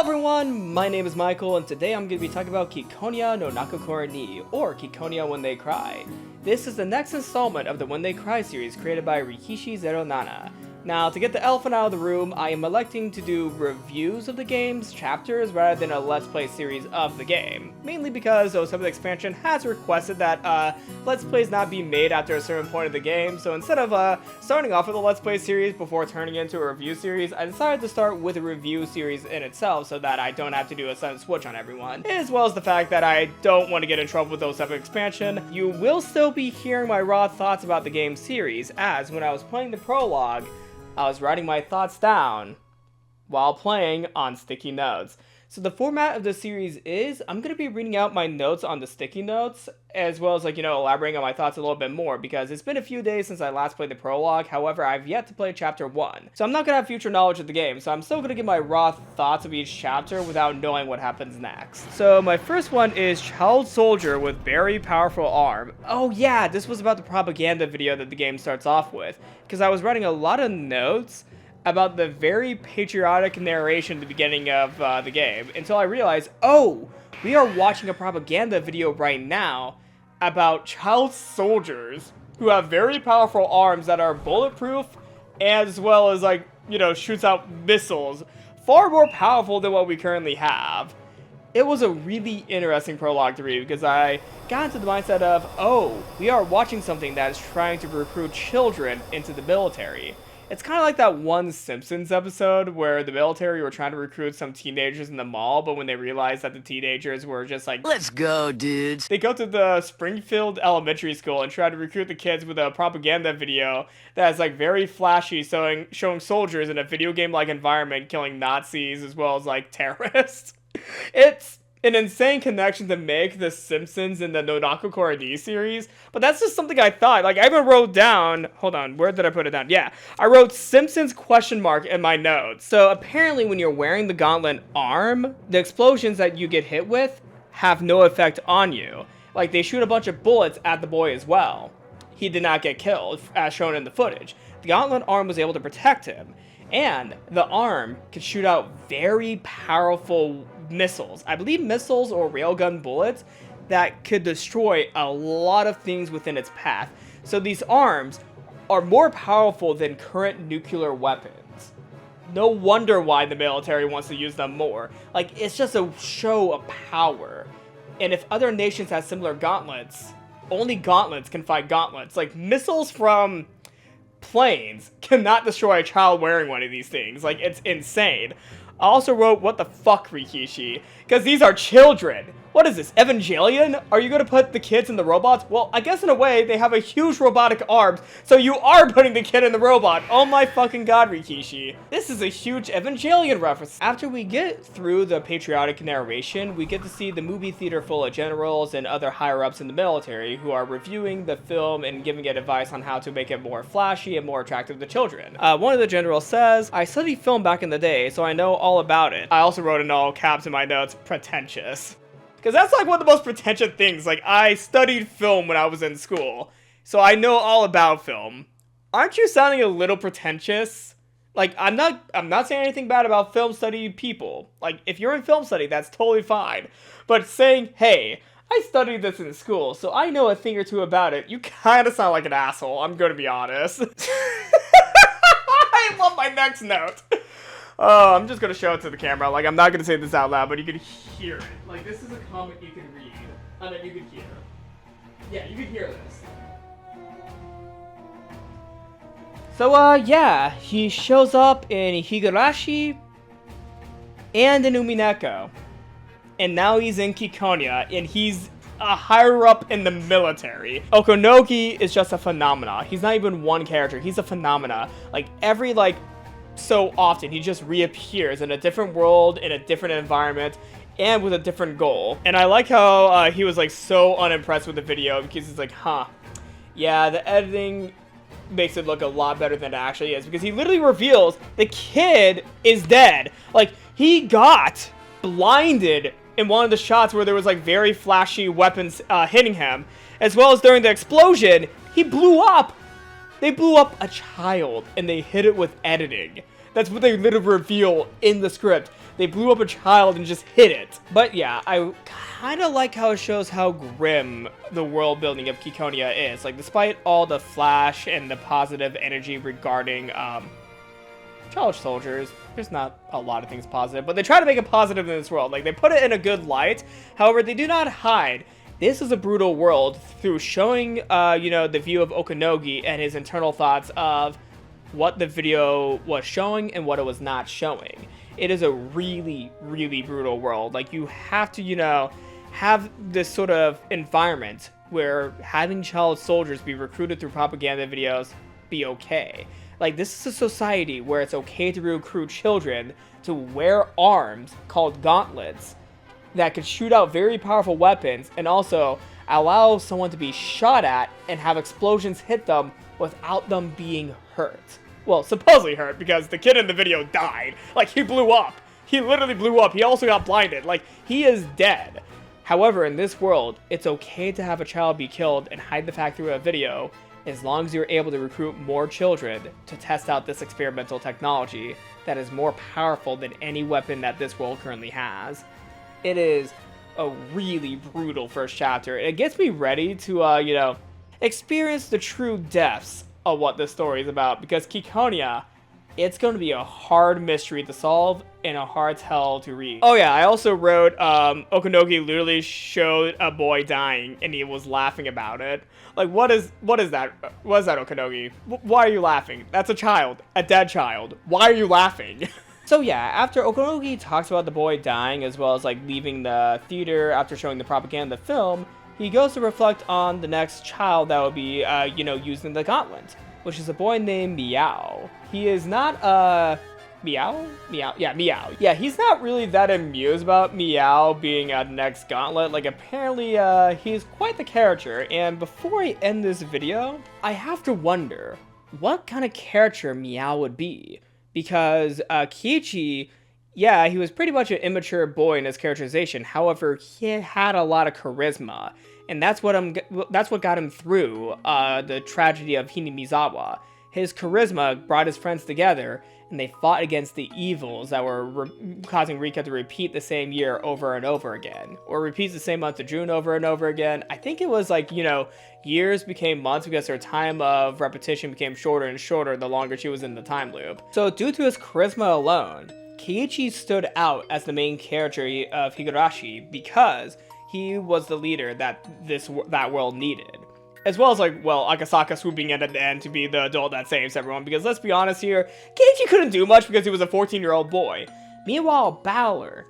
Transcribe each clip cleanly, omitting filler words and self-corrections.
everyone, my name is Michael, and today I'm going to be talking about Ciconia no na頃に, or Ciconia When They Cry. This is the next installment of the When They Cry series created by Rikishi09. Now, to get the elephant out of the room, I am electing to do reviews of the game's chapters rather than a Let's Play series of the game. Mainly because 07 Expansion has requested that Let's Plays not be made after a certain point of the game, so instead of starting off with a Let's Play series before turning into a review series, I decided to start with a review series in itself so that I don't have to do a sudden switch on everyone. As well as the fact that I don't want to get in trouble with 07 Expansion, you will still be hearing my raw thoughts about the game series, as when I was playing the prologue, I was writing my thoughts down while playing on sticky notes. So the format of the series is, I'm going to be reading out my notes on the sticky notes, as well as, elaborating on my thoughts a little bit more, because it's been a few days since I last played the prologue. However, I've yet to play chapter 1. So I'm not going to have future knowledge of the game, so I'm still going to give my raw thoughts of each chapter without knowing what happens next. So my first one is Child Soldier with Very Powerful Arm. Oh yeah, this was about the propaganda video that the game starts off with, because I was writing a lot of notes about the very patriotic narration at the beginning of the game, until I realized, oh, we are watching a propaganda video right now about child soldiers who have very powerful arms that are bulletproof, as well as, shoots out missiles, far more powerful than what we currently have. It was a really interesting prologue to read, because I got into the mindset of, oh, we are watching something that is trying to recruit children into the military. It's kind of like that one Simpsons episode where the military were trying to recruit some teenagers in the mall, but when they realized that the teenagers were just like, "Let's go, dudes," they go to the Springfield Elementary School and try to recruit the kids with a propaganda video that's very flashy, showing soldiers in a video game-like environment killing Nazis as well as terrorists. It's an insane connection to make the Simpsons in the no na頃にseries, but that's just something I thought. I even wrote down, hold on, where did I put it down? Yeah, I wrote Simpsons ? In my notes. So apparently when you're wearing the gauntlet arm, the explosions that you get hit with have no effect on you. They shoot a bunch of bullets at the boy as well. He did not get killed, as shown in the footage. The gauntlet arm was able to protect him, and the arm could shoot out very powerful missiles. I believe missiles or railgun bullets that could destroy a lot of things within its path. So these arms are more powerful than current nuclear weapons. No wonder why the military wants to use them more. It's just a show of power. And if other nations have similar gauntlets, only gauntlets can fight gauntlets. Missiles from planes cannot destroy a child wearing one of these things. It's insane. I also wrote, what the fuck, Rikishi? Because these are children. What is this, Evangelion? Are you going to put the kids in the robots? Well, I guess in a way, they have a huge robotic arms, so you are putting the kid in the robot. Oh my fucking god, Rikishi. This is a huge Evangelion reference. After we get through the patriotic narration, we get to see the movie theater full of generals and other higher-ups in the military who are reviewing the film and giving it advice on how to make it more flashy and more attractive to children. One of the generals says, "I studied film back in the day, so I know all about it." I also wrote in all caps in my notes, pretentious. Because that's one of the most pretentious things. I studied film when I was in school, so I know all about film. Aren't you sounding a little pretentious? I'm not saying anything bad about film study people. If you're in film study, that's totally fine. But saying, hey, I studied this in school, so I know a thing or two about it, you kind of sound like an asshole, I'm gonna be honest. I love my next note. Oh, I'm just gonna show it to the camera. I'm not gonna say this out loud, but you can hear it. This is a comment you can read, and then you can hear. Yeah, you can hear this. So, yeah, he shows up in Higurashi and in Umineko. And now he's in Ciconia, and he's a higher up in the military. Okonogi is just a phenomena. He's not even one character, he's a phenomena. Every, so often he just reappears in a different world, in a different environment, and with a different goal. And I like how he was so unimpressed with the video, because he's yeah, the editing makes it look a lot better than it actually is, because he literally reveals the kid is dead. He got blinded in one of the shots where there was very flashy weapons hitting him, as well as during the explosion he blew up. They blew up a child, and they hid it with editing. That's what they literally reveal in the script. They blew up a child and just hit it. But yeah, I kind of like how it shows how grim the world building of Ciconia is. Like, despite all the flash and the positive energy regarding child soldiers, there's not a lot of things positive, but they try to make it positive in this world. Like, they put it in a good light. However, they do not hide this is a brutal world through showing, the view of Okanogi and his internal thoughts of what the video was showing and what it was not showing. It is a really, really brutal world. Like, you have to, have this sort of environment where having child soldiers be recruited through propaganda videos be okay. Like, this is a society where it's okay to recruit children to wear arms called gauntlets that could shoot out very powerful weapons and also allow someone to be shot at and have explosions hit them without them being hurt. Well, supposedly hurt, because the kid in the video died. Like, he blew up. He literally blew up. He also got blinded. Like, he is dead. However, in this world, it's okay to have a child be killed and hide the fact through a video as long as you're able to recruit more children to test out this experimental technology that is more powerful than any weapon that this world currently has. It is a really brutal first chapter. It gets me ready to, experience the true depths of what this story is about, because Ciconia, it's going to be a hard mystery to solve and a hard tale to read. Oh yeah, I also wrote, Okanogi literally showed a boy dying and he was laughing about it. Like, what is that? What is that, Okanogi? Why are you laughing? That's a child, a dead child. Why are you laughing? So yeah, after Okanogi talks about the boy dying as well as like leaving the theater after showing the propaganda film, he goes to reflect on the next child that would be, using the gauntlet, which is a boy named Meow. He is not, Meow? Yeah, Meow. Yeah, he's not really that amused about Meow being the next gauntlet. Like, apparently, he's quite the character. And before I end this video, I have to wonder what kind of character Meow would be. Because Kiichi, yeah, he was pretty much an immature boy in his characterization. However, he had a lot of charisma, and that's what got him through the tragedy of Hinamizawa. His charisma brought his friends together, and they fought against the evils that were causing Rika to repeat the same year over and over again, or repeat the same month of June over and over again. I think it was like, years became months because her time of repetition became shorter and shorter the longer she was in the time loop. So due to his charisma alone, Kiichi stood out as the main character of Higurashi because he was the leader that that world needed. As well as, Akasaka swooping in at the end to be the adult that saves everyone, because let's be honest here, Kiichi couldn't do much because he was a 14-year-old boy. Meanwhile, Balor,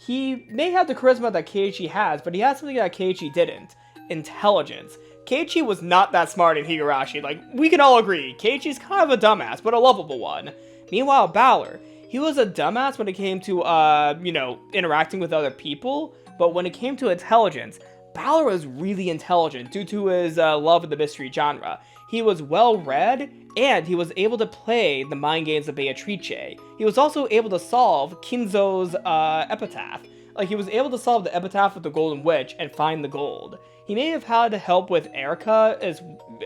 he may have the charisma that Kiichi has, but he has something that Kiichi didn't. Intelligence. Kiichi was not that smart in Higurashi. Like, we can all agree, Keiichi's kind of a dumbass, but a lovable one. Meanwhile, Balor, he was a dumbass when it came to, interacting with other people, but when it came to intelligence, Balor was really intelligent due to his love of the mystery genre. He was well-read, and he was able to play the mind games of Beatrice. He was also able to solve Kinzo's epitaph. Like, he was able to solve the epitaph of the Golden Witch and find the gold. He may have had help with Erica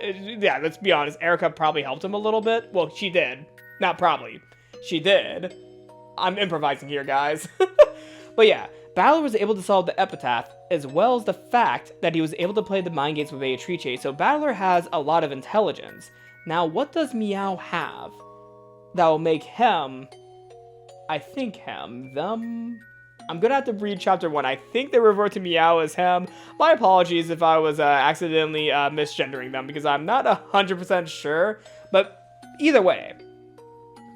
yeah, let's be honest, Erica probably helped him a little bit. Well, she did. Not probably. She did. I'm improvising here, guys. But yeah, Balor was able to solve the epitaph, as well as the fact that he was able to play the mind games with Beatrice, so Balor has a lot of intelligence. Now, what does Meow have that will make him, them? I'm gonna have to read chapter 1. I think they revert to Meow as him. My apologies if I was accidentally misgendering them, because I'm not 100% sure. But either way,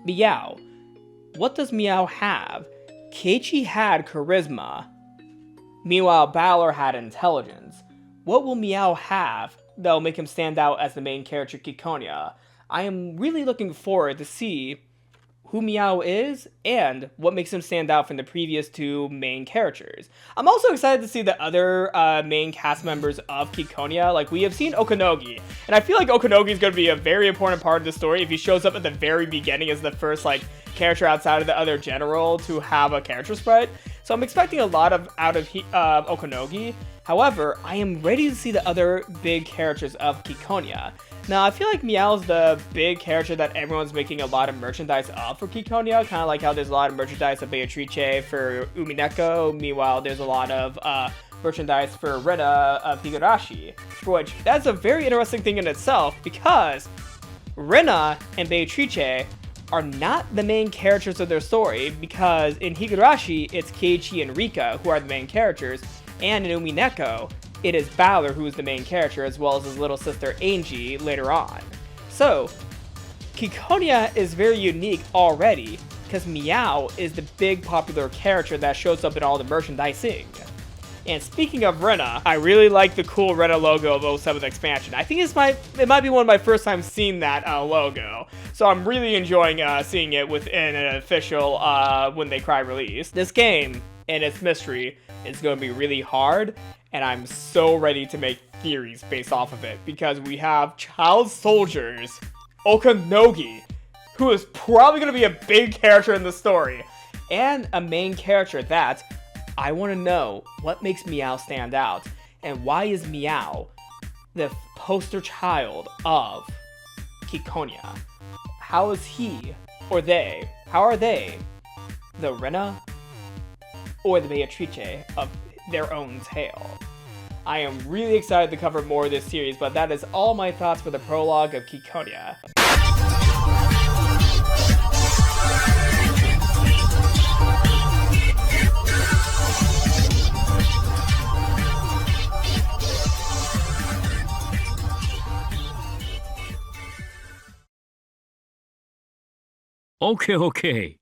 Meow. What does Meow have? Keiichi had charisma. Meanwhile, Balor had intelligence. What will Meow have that will make him stand out as the main character Ciconia? I am really looking forward to see who Meow is, and what makes him stand out from the previous two main characters. I'm also excited to see the other main cast members of Ciconia. Like, we have seen Okanogi, and I feel like Okanogi is going to be a very important part of the story if he shows up at the very beginning as the first, character outside of the other general to have a character spread. So I'm expecting a lot out of Okanogi. However, I am ready to see the other big characters of Ciconia. Now, I feel like Meow's the big character that everyone's making a lot of merchandise of for Ciconia, kind of like how there's a lot of merchandise of Beatrice for Umineko. Meanwhile, there's a lot of merchandise for Rena of Higurashi, which that's a very interesting thing in itself, because Rena and Beatrice are not the main characters of their story, because in Higurashi, it's Keiichi and Rika who are the main characters, and in Umineko, it is Bowler who is the main character, as well as his little sister Angie later on. So, Ciconia is very unique already, because Meow is the big popular character that shows up in all the merchandising. And speaking of Rena, I really like the cool Rena logo of 07 expansion. I think it might be one of my first times seeing that logo. So I'm really enjoying seeing it within an official When They Cry release. This game and its mystery is going to be really hard, and I'm so ready to make theories based off of it, because we have child soldiers, Okanogi, who is probably going to be a big character in the story, and a main character that I want to know what makes Meow stand out, and why is Meow the poster child of Ciconia? How is he, or they, how are they the Rena or the Beatrice of their own tale? I am really excited to cover more of this series, but that is all my thoughts for the prologue of Ciconia. Okay.